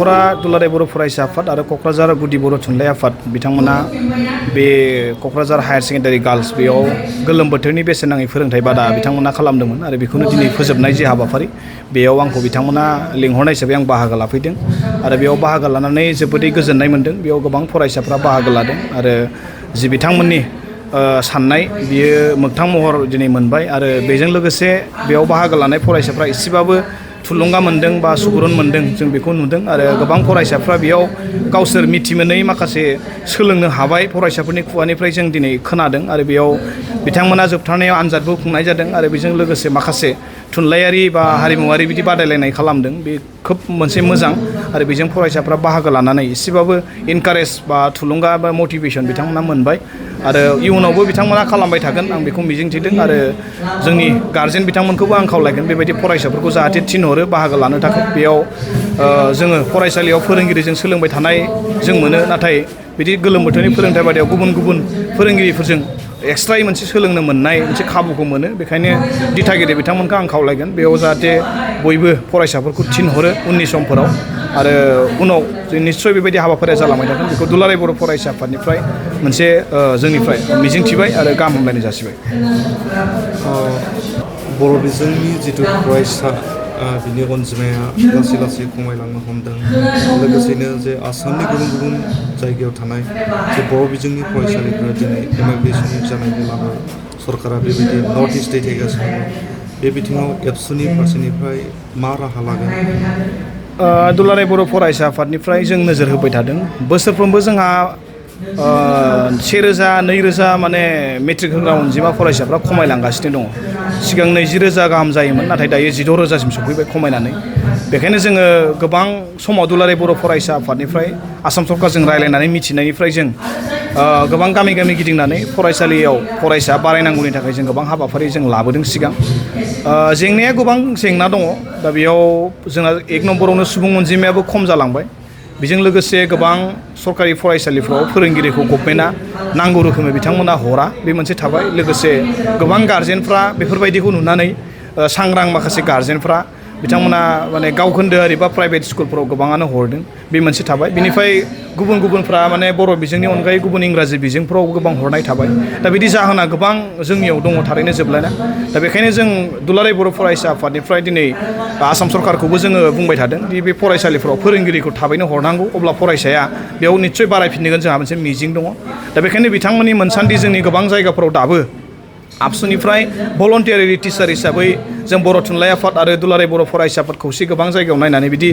दुलाराय बर' फरायसा आफाद आरो क'क्राझार गुदि बर' थुनलाइ आफाद बिथांमोना बे क'क्राझार हायार सेकेन्डारि गार्ल्स बेयाव गोलोम बोथोरनि बेसेन नाङै फोरोंथाइ बादा बिथांमोना खालामदोंमोन आरो बेखौनो दिनै फोजोबनाय जे हाबाफारि बेयाव आंखौ बिथांमोना लिंहरनाय हिसाबै आं बाहागो लाफैदों आरो बेयाव बाहागो लानानै जोबोदै गोजोननाय मोन्दों। बेयाव गोबां फरायसाफ्रा बाहागो लादों आरो जि बिथांमोननि साननाय बियो मोगथां महर दिनै मोनबाय आरो बेजों लोगोसे बेयाव बाहागो लानाय फरायसाफ्रा एसेबाबो थुलुंगा मोन्दों बा सुबुरुन मोन्दों जों बेखौ नुदों आरो गोबां फरायसाफ्रा बेयाव गावसोर मिथिमोनै माखासे सोलोंनो हाबाय फरायसाफोरनि खुगानिफ्राय जों दिनै खोनादों आरो बेयाव बिथांमोना जोबथारनायाव आनजादबो खुंनाय जादों आरो बेजों लोगोसे माखासे थुनलाइयारि बा हारिमुवारि बिदि बादायलायनाय खालामदों बे खोब मोनसे मोजां आरो बेजों फरायसाफ्रा बाहागो लानानै एसेबाबो इनकारेज बा थुलुंगा बा मटिभेसन बिथांमोना मोनबाय आरो इयुनावबो बिथांमोना खालामबाय थागोन आं बेखौ मिजिंथिदों आरो जोंनि गार्जेन बिथांमोनखौबो आं खावलायगोन बेबायदि फरायसाफोरखौ जाहाथे थिनहरो बाहागो लानो थाखाय बेयाव जोङो फरायसालियाव फोरोंगिरिजों सोलोंबाय थानाय जों मोनो नाथाय बिदि गोलोम बोथोरनि फोरोंथाइ बादायाव गुबुन गुबुन फोरोंगिरिफोरजों एक्सट्रायै मोनसे सोलोंनो मोननाय मोनसे खाबुखौ मोनो बेखायनो दिथागिरि बिथांमोनखौ आं खावलायगोन बेयाव जाहाथे बयबो फरायसाफोरखौ थिनहरो उननि समफोराव आरो उनाव निस्सय बेबायदि हाबाफारिया जालांबाय थागोन बेखौ दुलाराय बर' फरायसा आफादनिफ्राय मोनसे जोंनिफ्राय मिजिंथिबाय आरो गाहाम हामलायनाय जासिबाय। बर' बिजोंनि जिथु फरायसा बिनि अनजिमाया लासै लासै खमायलांनो हमदों लोगोसेनो जे आसामनि गुबुन गुबुन जायगायाव थानाय जे बर' बिजोंनि फरायसालिफोरा दिनै एमाइग्रेसन जानायनि लामायाव सरकारा बेबायदि नटिस दैथायगासिनो दं बे बिथिङाव एबसुनि फारसेनिफ्राय मा राहा लागोन? दुलाराय बर' फरायसा आफादनिफ्राय जों नोजोर होबाय थादों बोसोरफ्रोमबो जोंहा 1000 2000 माने मेट्रिक होग्रा अनजिमा फरायसाफ्रा खमायलांगासिनो दङ सिगां 20,000 गाहाम जायोमोन नाथाय दायो 16,000सिम सफैबाय खमायनानै बेखायनो जोङो गोबां समाव दुलाराय बर' फरायसा आफादनिफ्राय आसाम सरकारजों रायलायनानै मिथिनायनिफ्राय जों गोबां गामि गामि गिदिंनानै फरायसालियाव फरायसा बारायनांगौनि थाखाय जों गोबां हाबाफारि जों लाबोदों सिगां जेंनाया गोबां जेंना दङ दा बेयाव जोंहा 1 नम्बरावनो सुबुं अनजिमायाबो खम जालांबाय बेजों लोगोसे गोबां सरकारि फरायसालिफ्राव फोरोंगिरिखौ गभर्नमेन्टआ नांगौ रोखोमै बिथांमोना हरा बे मोनसे थाबाय लोगोसे गोबां गार्जेनफ्रा बेफोरबायदिखौ नुनानै सांग्रां माखासे गार्जेनफ्रा बिथांमोना माने गावखोन्दोआरि बा प्राइभेट स्कुलफोराव गोबाङानो हरदों बे मोनसे थाबाय बिनिफ्राय गुबुनफ्रा माने बर' बिजोंनि अनगायै गुबुन इंराजि बिजोंफ्राव गोबां हरनाय थाबाय दा बिदि जाहोना गोबां जोंनियाव दङ थारैनो जोबलायना दा बेखायनो जों दुलाराय बर' फरायसा आफादनिफ्राय दिनै आसाम सरकारखौबो जोङो बुंबाय थादों दि बे फरायसालिफ्राव फोरोंगिरिखौ थाबैनो हरनांगौ अब्ला फरायसाया बेयाव निस्सय बारायफिनगोन जोंहा मोनसे मिजिं दङ दा बेखायनो बिथांमोननि मोनसान्दि जोंनि गोबां जायगाफोराव दाबो आबसुनिफ्राय भलन्टियारि टिचार हिसाबै जों बर' थुनलाइ आफाद आरो दुलाराय बर' फरायसा आफाद खौसे गोबां जायगायाव नायनानै बिदि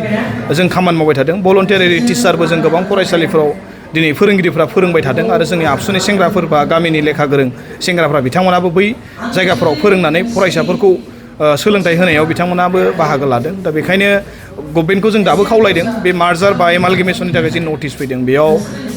जों खामानि मावबाय थादों भलन्टियारि टिचारबो जों गोबां फरायसालिफोराव दिनै फोरोंगिरिफ्रा फोरोंबाय थादों आरो जोंनि आबसुनि सेंग्राफोर बा गामिनि लेखा गोरों सेंग्राफ्रा बिथांमोनाबो बै जायगाफोराव फोरोंनानै फरायसाफोरखौ सोलोंथाइ होनायाव बिथांमोनाबो बाहागो लादों दा बेखायनो गभर्नमेन्टखौ जों दाबो खावलायदों बे मार्जार बा एमालगेमेसननि थाखाय जि नटिस फैदों बेयाव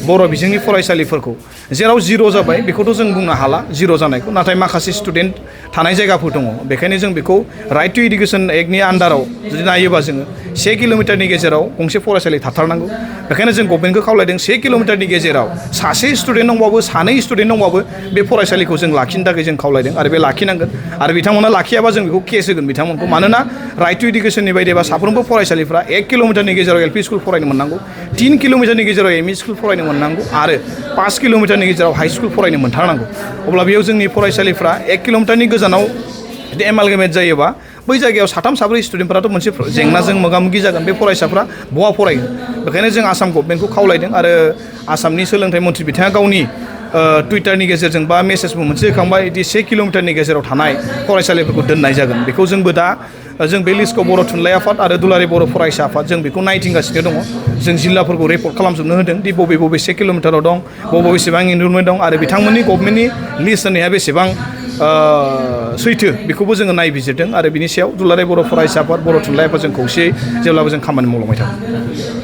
बर' बिजोंनि फरायसालिफोरखौ जेराव 0 जाबाय बेखौथ' जों बुंनो हाला 0 जानायखौ नाथाय माखासे स्टुडेन्ट थानाय जायगाफोर दङ बेखायनो जों बेखौ राइट टु इडुकेसन एक्टनि आन्डाराव जुदि नायोबा जोङो 1 किल'मिटारनि गेजेराव गंसे फरायसालि थाथारनांगौ बेखायनो जों गभर्नमेन्टखौ खावलायदों 1 किल'मिटारनि गेजेराव सासे स्टुडेन्ट दंबाबो 2 स्टुडेन्ट दंबाबो बे फरायसालिखौ जों लाखिनो थाखाय जों खावलायदों आरो बे लाखिनांगोन आरो बिथांमोना लाखियाबा जों बेखौ केस होगोन बिथांमोनखौ मानोना राइट टु इडुकेसननि बायदिबा साफ्रोमबो फरायसालिफ्रा 1 किल'मिटारनि गेजेराव एलपि स्कुल फरायनो मोननांगौ 3 किल'मिटारनि गेजेराव एमइ स्कुल फरायनो मोननांगौ आरो 5 किल'मिटारनि गेजेराव हाइ स्कुल फरायनो मोनथारनांगौ अब्ला बेयाव जोंनि फरायसालिफ्रा 1 किल'मिटारनि गोजानाव जुदि एमालगेमेट जायोबा बै जायगायाव 3-4 स्टुडेन्टफोराथ' मोनसे जेंनाजों मोगा मोगि जागोन बे फरायसाफ्रा बहा फरायगोन बेखायनो जों आसाम गभर्नमेन्टखौ खावलायदों आरो आसामनि सोलोंथाइ मन्थ्रि बिथाङा गावनि टुइटारनि गेजेरजों बा मेसेजबो मोनसे होखांबाय दि 1 किल'मिटारनि गेजेराव थानाय फरायसालिफोरखौ दोननाय जागोन बेखौ जोंबो दा जों बे लिस्टखौ बर' थुनलाइ आफाद आरो दुलाराय बर' फरायसा आफाद जों बेखौ नायथिंगासिनो दङ जों जिल्लाफोरखौ रिपर्ट खालामजोबनो होदों दि बबे 1 किल'मिटाराव दं बबे बेसेबां इनरलमेन्ट दं आरो बिथांमोननि गभर्नमेन्टनि लिस्ट होनाया बेसेबां सैथो बेखौबो जोङो नायबिजिरदों आरो बिनि सायाव दुलाराय बर' फरायसा आफाद बर' थुनलाइ आफाद जों खौसेयै जेब्लाबो जों खामानि मावलांबाय थागोन।